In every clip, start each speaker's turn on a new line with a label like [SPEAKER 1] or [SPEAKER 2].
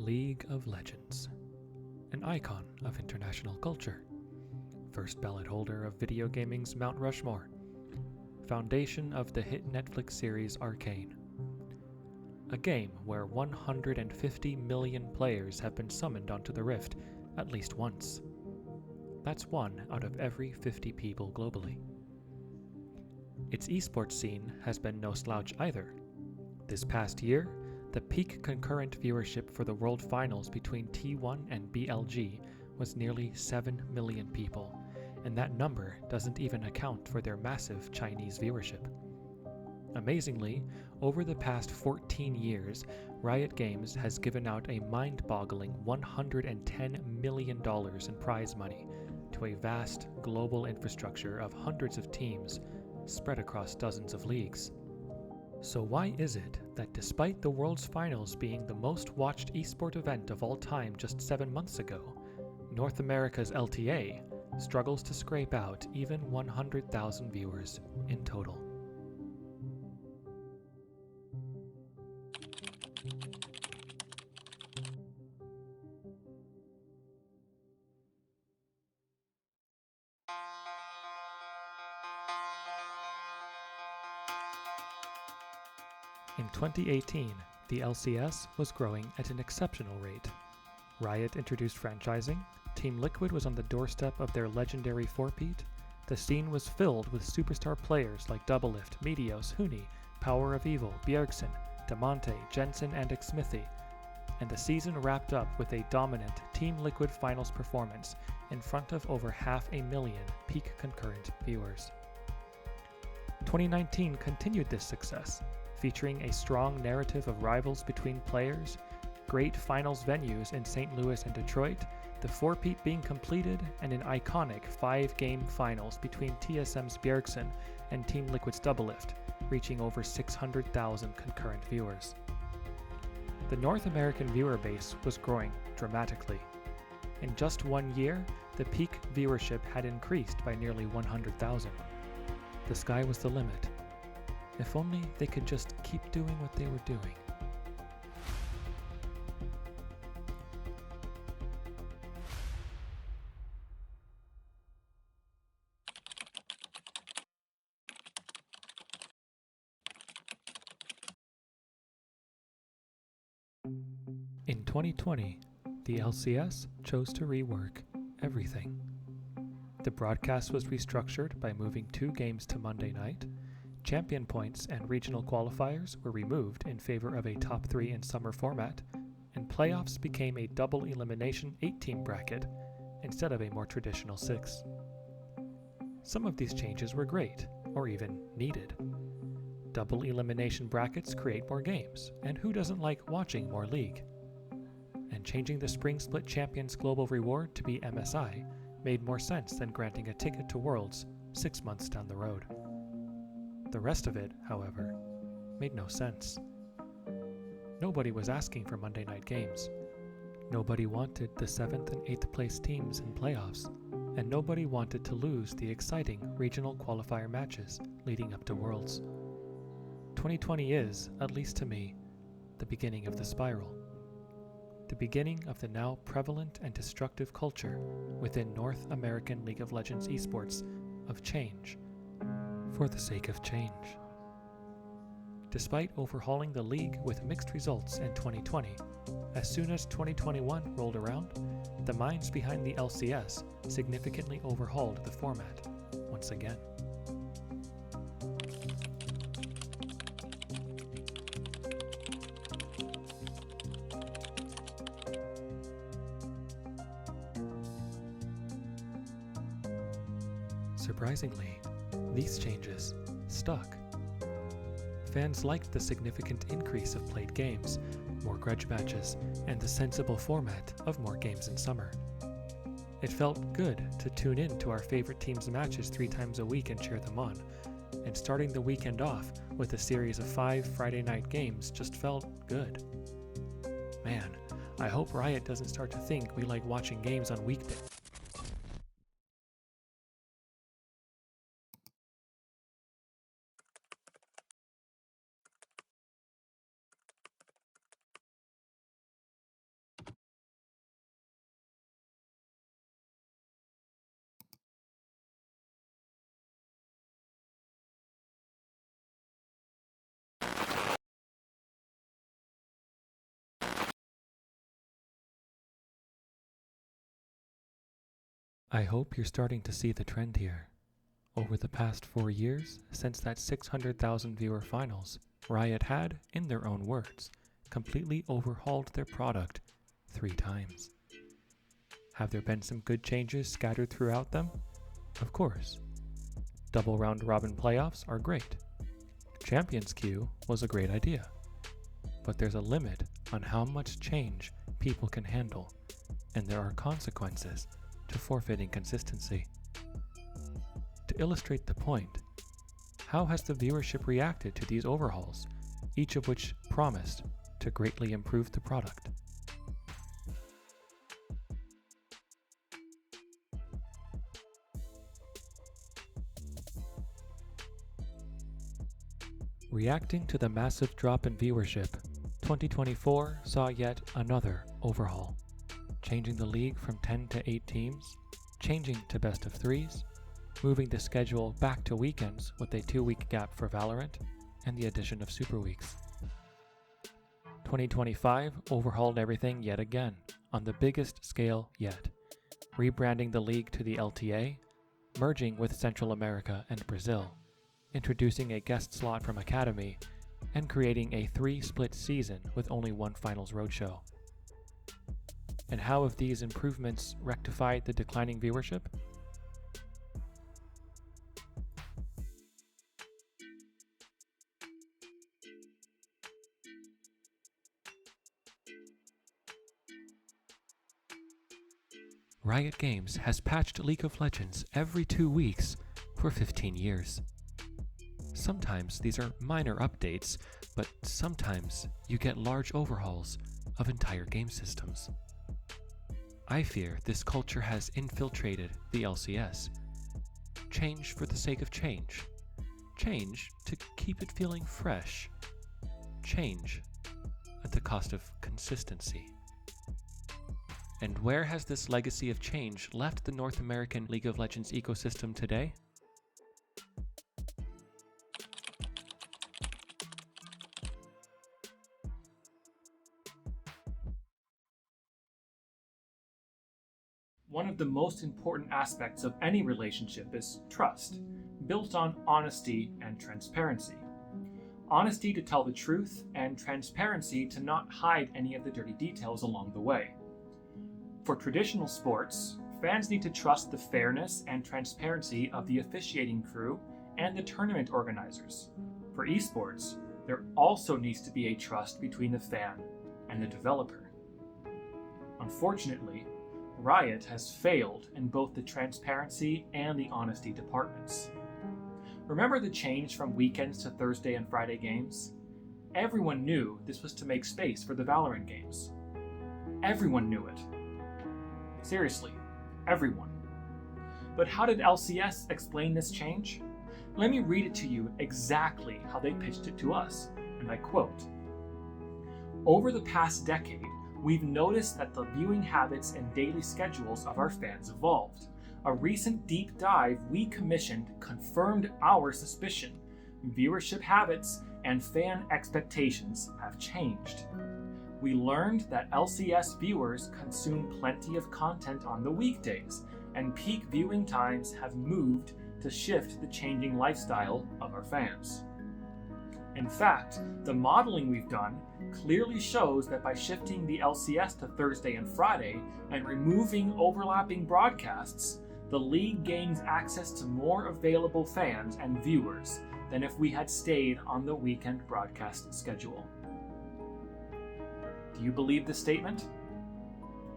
[SPEAKER 1] League of Legends, an icon of international culture, first ballot holder of video gaming's Mount Rushmore, foundation of the hit Netflix series Arcane, a game where 150 million players have been summoned onto the Rift at least once. That's 1 out of every 50 people globally. Its esports scene has been no slouch either. This past year, the peak concurrent viewership for the World Finals between T1 and BLG was nearly 7 million people, and that number doesn't even account for their massive Chinese viewership. Amazingly, over the past 14 years, Riot Games has given out a mind-boggling $110 million in prize money to a vast global infrastructure of hundreds of teams spread across dozens of leagues. So why is it that despite the World's Finals being the most watched esport event of all time just 7 months ago, North America's LTA struggles to scrape out even 100,000 viewers in total? In 2018, the LCS was growing at an exceptional rate. Riot introduced franchising, Team Liquid was on the doorstep of their legendary four-peat, the scene was filled with superstar players like Doublelift, Meteos, Huni, Power of Evil, Bjergsen, Damonte, Jensen, and Xmithy, and the season wrapped up with a dominant Team Liquid finals performance in front of over 500,000 peak concurrent viewers. 2019 continued this success, featuring a strong narrative of rivals between players, great finals venues in St. Louis and Detroit, the four-peat being completed, and an iconic 5-game finals between TSM's Bjergsen and Team Liquid's Doublelift, reaching over 600,000 concurrent viewers. The North American viewer base was growing dramatically. In just 1 year, the peak viewership had increased by nearly 100,000. The sky was the limit. If only they could just keep doing what they were doing. In 2020, the LCS chose to rework everything. The broadcast was restructured by moving 2 games to Monday night. Champion points and regional qualifiers were removed in favor of a top 3 in summer format, and playoffs became a double elimination 8-team bracket instead of a more traditional 6. Some of these changes were great, or even needed. Double elimination brackets create more games, and who doesn't like watching more league? And changing the Spring Split Champions Global Reward to be MSI made more sense than granting a ticket to Worlds 6 months down the road. The rest of it, however, made no sense. Nobody was asking for Monday night games. Nobody wanted the 7th and 8th place teams in playoffs, and nobody wanted to lose the exciting regional qualifier matches leading up to Worlds. 2020 is, at least to me, the beginning of the spiral. The beginning of the now prevalent and destructive culture within North American League of Legends esports of change for the sake of change. Despite overhauling the league with mixed results in 2020, as soon as 2021 rolled around, the minds behind the LCS significantly overhauled the format once again. Surprisingly, these changes stuck. Fans liked the significant increase of played games, more grudge matches, and the sensible format of more games in summer. It felt good to tune in to our favorite team's matches 3 times a week and cheer them on, and starting the weekend off with a series of 5 Friday night games just felt good. Man, I hope Riot doesn't start to think we like watching games on weekdays. I hope you're starting to see the trend here. Over the past 4 years, since that 600,000 viewer finals, Riot had, in their own words, completely overhauled their product 3 times. Have there been some good changes scattered throughout them? Of course. Double round robin playoffs are great. Champions Queue was a great idea. But there's a limit on how much change people can handle, and there are consequences to forfeiting consistency. To illustrate the point, how has the viewership reacted to these overhauls, each of which promised to greatly improve the product? Reacting to the massive drop in viewership, 2024 saw yet another overhaul, changing the league from 10 to 8 teams, changing to best of 3s, moving the schedule back to weekends with a 2-week gap for Valorant, and the addition of Super Weeks. 2025 overhauled everything yet again, on the biggest scale yet, rebranding the league to the LTA, merging with Central America and Brazil, introducing a guest slot from Academy, and creating a 3-split season with only one finals roadshow. And how have these improvements rectified the declining viewership? Riot Games has patched League of Legends every 2 weeks for 15 years. Sometimes these are minor updates, but sometimes you get large overhauls of entire game systems. I fear this culture has infiltrated the LCS. Change for the sake of change. Change to keep it feeling fresh. Change at the cost of consistency. And where has this legacy of change left the North American League of Legends ecosystem today?
[SPEAKER 2] One of the most important aspects of any relationship is trust, built on honesty and transparency. Honesty to tell the truth, and transparency to not hide any of the dirty details along the way. For traditional sports, fans need to trust the fairness and transparency of the officiating crew and the tournament organizers. For esports, there also needs to be a trust between the fan and the developer. Unfortunately, Riot has failed in both the transparency and the honesty departments. Remember the change from weekends to Thursday and Friday games? Everyone knew this was to make space for the Valorant games. Everyone knew it. Seriously, everyone. But how did LCS explain this change? Let me read it to you exactly how they pitched it to us, and I quote, "Over the past decade, we've noticed that the viewing habits and daily schedules of our fans evolved. A recent deep dive we commissioned confirmed our suspicion. Viewership habits and fan expectations have changed. We learned that LCS viewers consume plenty of content on the weekdays, and peak viewing times have moved to shift the changing lifestyle of our fans. In fact, the modeling we've done clearly shows that by shifting the LCS to Thursday and Friday and removing overlapping broadcasts, the league gains access to more available fans and viewers than if we had stayed on the weekend broadcast schedule." Do you believe this statement?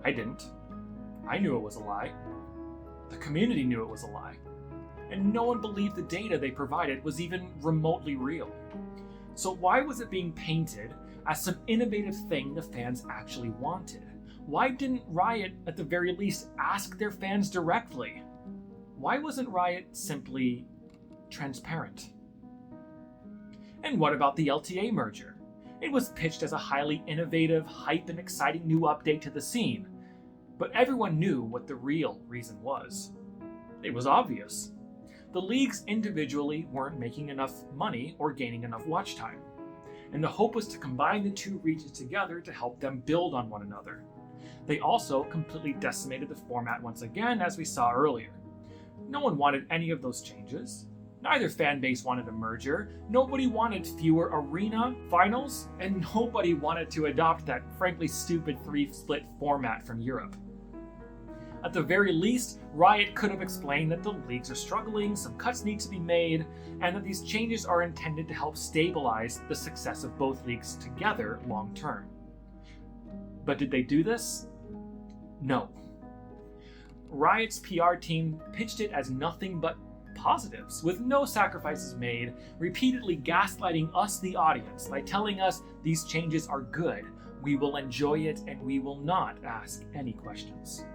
[SPEAKER 2] I didn't. I knew it was a lie. The community knew it was a lie. And no one believed the data they provided was even remotely real. So why was it being painted as some innovative thing the fans actually wanted? Why didn't Riot, at the very least, ask their fans directly? Why wasn't Riot simply transparent? And what about the LTA merger? It was pitched as a highly innovative, hype, and exciting new update to the scene, but everyone knew what the real reason was. It was obvious. The leagues individually weren't making enough money or gaining enough watch time, and the hope was to combine the two regions together to help them build on one another. They also completely decimated the format once again, as we saw earlier. No one wanted any of those changes. Neither fan base wanted a merger, nobody wanted fewer arena finals, and nobody wanted to adopt that frankly stupid 3-split format from Europe. At the very least, Riot could have explained that the leagues are struggling, some cuts need to be made, and that these changes are intended to help stabilize the success of both leagues together long term. But did they do this? No. Riot's PR team pitched it as nothing but positives, with no sacrifices made, repeatedly gaslighting us, the audience, by telling us these changes are good, we will enjoy it, and we will not ask any questions.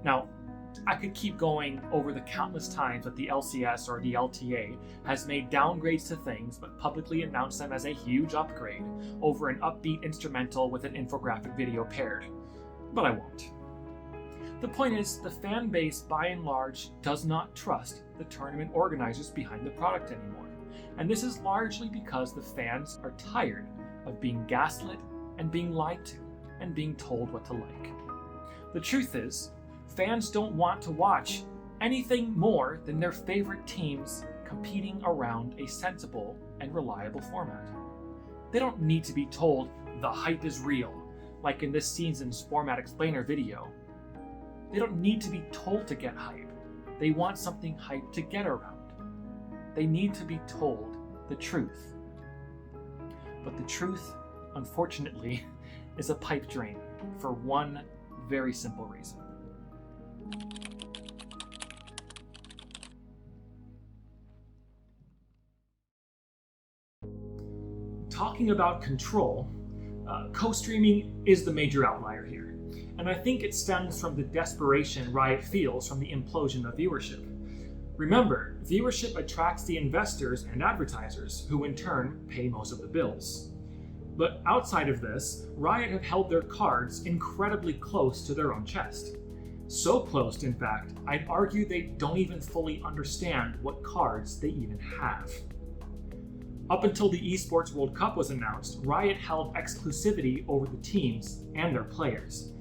[SPEAKER 2] Now, I could keep going over the countless times that the LCS or the LTA has made downgrades to things but publicly announced them as a huge upgrade over an upbeat instrumental with an infographic video paired. But I won't. The point is, the fan base by and large does not trust the tournament organizers behind the product anymore. And this is largely because the fans are tired of being gaslit and being lied to and being told what to like. The truth is, fans don't want to watch anything more than their favorite teams competing around a sensible and reliable format. They don't need to be told the hype is real, like in this season's format explainer video. They don't need to be told to get hype. They want something hype to get around. They need to be told the truth. But the truth, unfortunately, is a pipe dream for one very simple reason. Talking about control, co-streaming is the major outlier here, and I think it stems from the desperation Riot feels from the implosion of viewership. Remember, viewership attracts the investors and advertisers, who in turn pay most of the bills. But outside of this, Riot have held their cards incredibly close to their own chest. So close, in fact, I'd argue they don't even fully understand what cards they even have. Up until the Esports World Cup was announced, Riot held exclusivity over the teams and their players.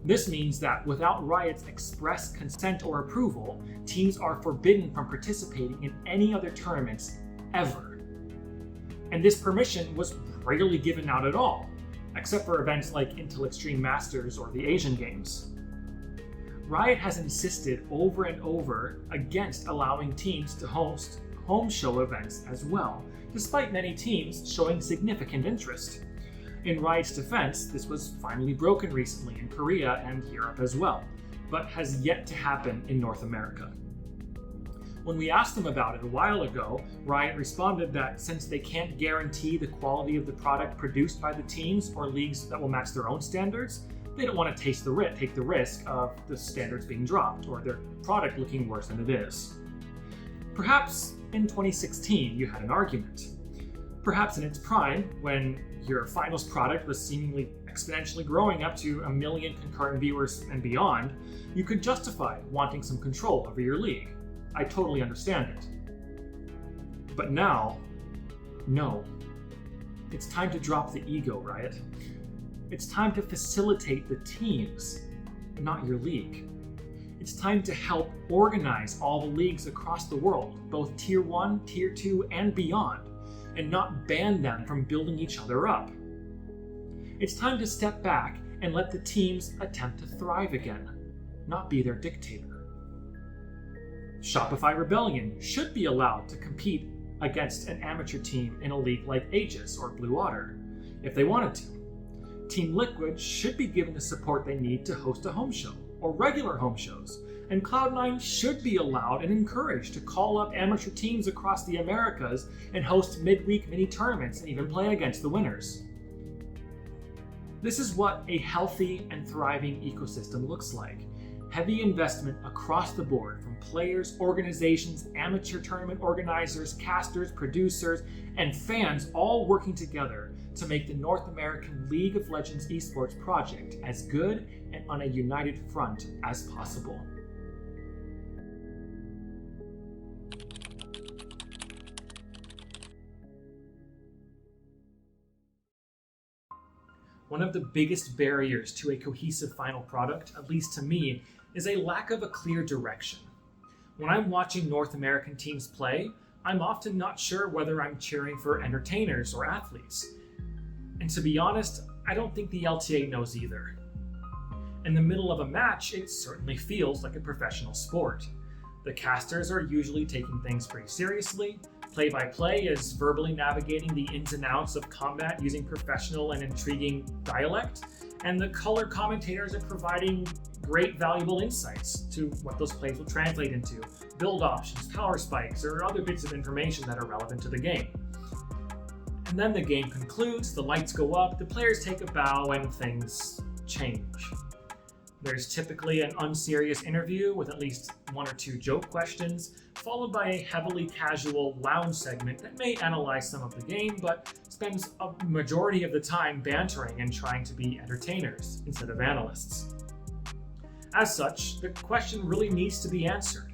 [SPEAKER 2] This means that without Riot's express consent or approval, teams are forbidden from participating in any other tournaments ever. And this permission was rarely given out at all, except for events like Intel Extreme Masters or the Asian Games. Riot has insisted over and over against allowing teams to host home show events as well, despite many teams showing significant interest. In Riot's defense, this was finally broken recently in Korea and Europe as well, but has yet to happen in North America. When we asked them about it a while ago, Riot responded that since they can't guarantee the quality of the product produced by the teams or leagues that will match their own standards, they don't want to take the risk of the standards being dropped or their product looking worse than it is. Perhaps in 2016 you had an argument. Perhaps in its prime, when your finals product was seemingly exponentially growing up to 1 million concurrent viewers and beyond, you could justify wanting some control over your league. I totally understand it. But now, no. It's time to drop the ego, Riot. It's time to facilitate the teams, not your league. It's time to help organize all the leagues across the world, both Tier 1, Tier 2, and beyond, and not ban them from building each other up. It's time to step back and let the teams attempt to thrive again, not be their dictator. Shopify Rebellion should be allowed to compete against an amateur team in a league like Aegis or Blue Otter, if they wanted to. Team Liquid should be given the support they need to host a home show, or regular home shows, and Cloud9 should be allowed and encouraged to call up amateur teams across the Americas and host midweek mini tournaments and even play against the winners. This is what a healthy and thriving ecosystem looks like. Heavy investment across the board from players, organizations, amateur tournament organizers, casters, producers, and fans all working together to make the North American League of Legends esports project as good and on a united front as possible. one of the biggest barriers to a cohesive final product, at least to me, is a lack of a clear direction. When I'm watching North American teams play, I'm often not sure whether I'm cheering for entertainers or athletes. And to be honest, I don't think the LTA knows either. In the middle of a match, it certainly feels like a professional sport. The casters are usually taking things pretty seriously. Play-by-play is verbally navigating the ins and outs of combat using professional and intriguing dialect, and the color commentators are providing great valuable insights to what those plays will translate into, build options, power spikes, or other bits of information that are relevant to the game. And then the game concludes, the lights go up, the players take a bow, and things change. There's typically an unserious interview with at least one or two joke questions, followed by a heavily casual lounge segment that may analyze some of the game, but spends a majority of the time bantering and trying to be entertainers instead of analysts. As such, the question really needs to be answered.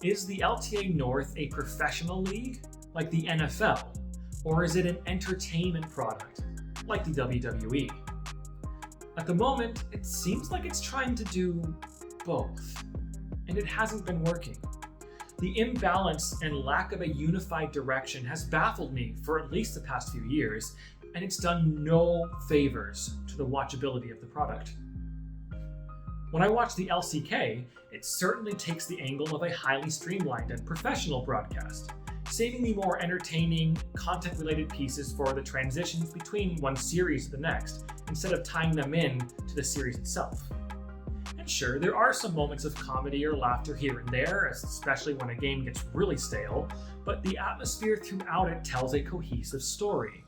[SPEAKER 2] Is the LTA North a professional league, like the NFL, or is it an entertainment product, like the WWE? At the moment, it seems like it's trying to do both, and it hasn't been working. The imbalance and lack of a unified direction has baffled me for at least the past few years, and it's done no favors to the watchability of the product. When I watch the LCK, it certainly takes the angle of a highly streamlined and professional broadcast, saving the more entertaining, content-related pieces for the transitions between one series to the next, instead of tying them in to the series itself. And sure, there are some moments of comedy or laughter here and there, especially when a game gets really stale, but the atmosphere throughout it tells a cohesive story.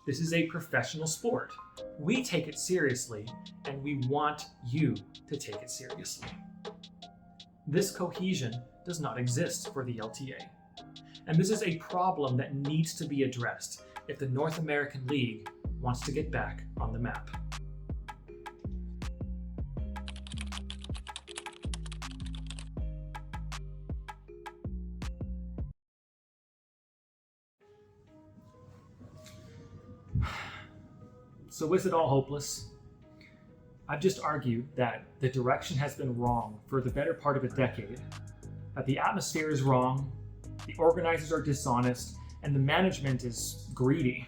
[SPEAKER 2] This is a professional sport. We take it seriously, and we want you to take it seriously. This cohesion does not exist for the LTA. And this is a problem that needs to be addressed if the North American League wants to get back on the map. So is it all hopeless? I've just argued that the direction has been wrong for the better part of a decade, that the atmosphere is wrong, the organizers are dishonest, and the management is greedy.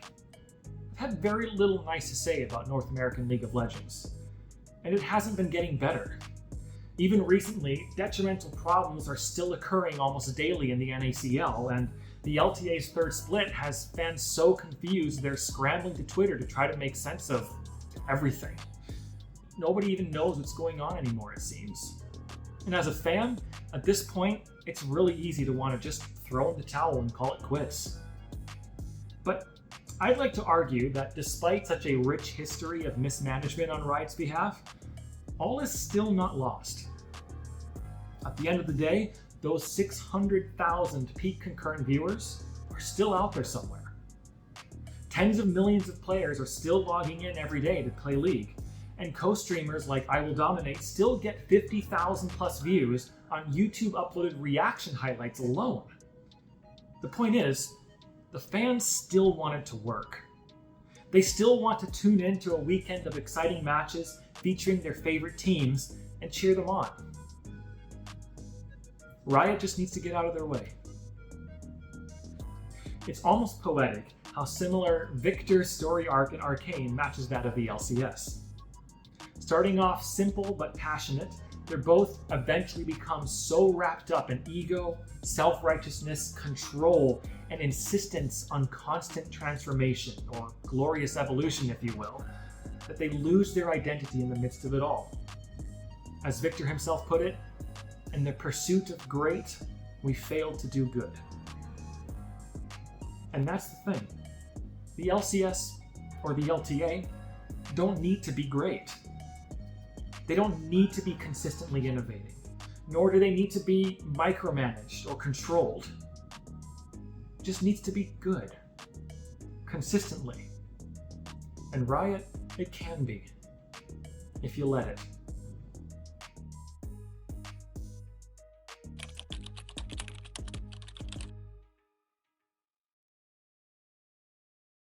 [SPEAKER 2] I've had very little nice to say about North American League of Legends, and it hasn't been getting better. Even recently, detrimental problems are still occurring almost daily in the NACL, and the LTA's third split has fans so confused they're scrambling to Twitter to try to make sense of everything. Nobody even knows what's going on anymore, it seems. And as a fan, at this point, it's really easy to want to just throw in the towel and call it quits. But I'd like to argue that despite such a rich history of mismanagement on Riot's behalf, all is still not lost. At the end of the day, those 600,000 peak concurrent viewers are still out there somewhere. Tens of millions of players are still logging in every day to play League, and co-streamers like I Will Dominate still get 50,000 plus views on YouTube uploaded reaction highlights alone. The point is, the fans still want it to work. They still want to tune in to a weekend of exciting matches featuring their favorite teams and cheer them on. Riot just needs to get out of their way. It's almost poetic how similar Victor's story arc in Arcane matches that of the LCS. Starting off simple but passionate, they both eventually become so wrapped up in ego, self-righteousness, control, and insistence on constant transformation, or glorious evolution if you will, that they lose their identity in the midst of it all. As Victor himself put it, in the pursuit of great, we failed to do good. And that's the thing. The LCS, or the LTA, don't need to be great. They don't need to be consistently innovating, nor do they need to be micromanaged or controlled. It just needs to be good, consistently. And Riot, it can be, if you let it.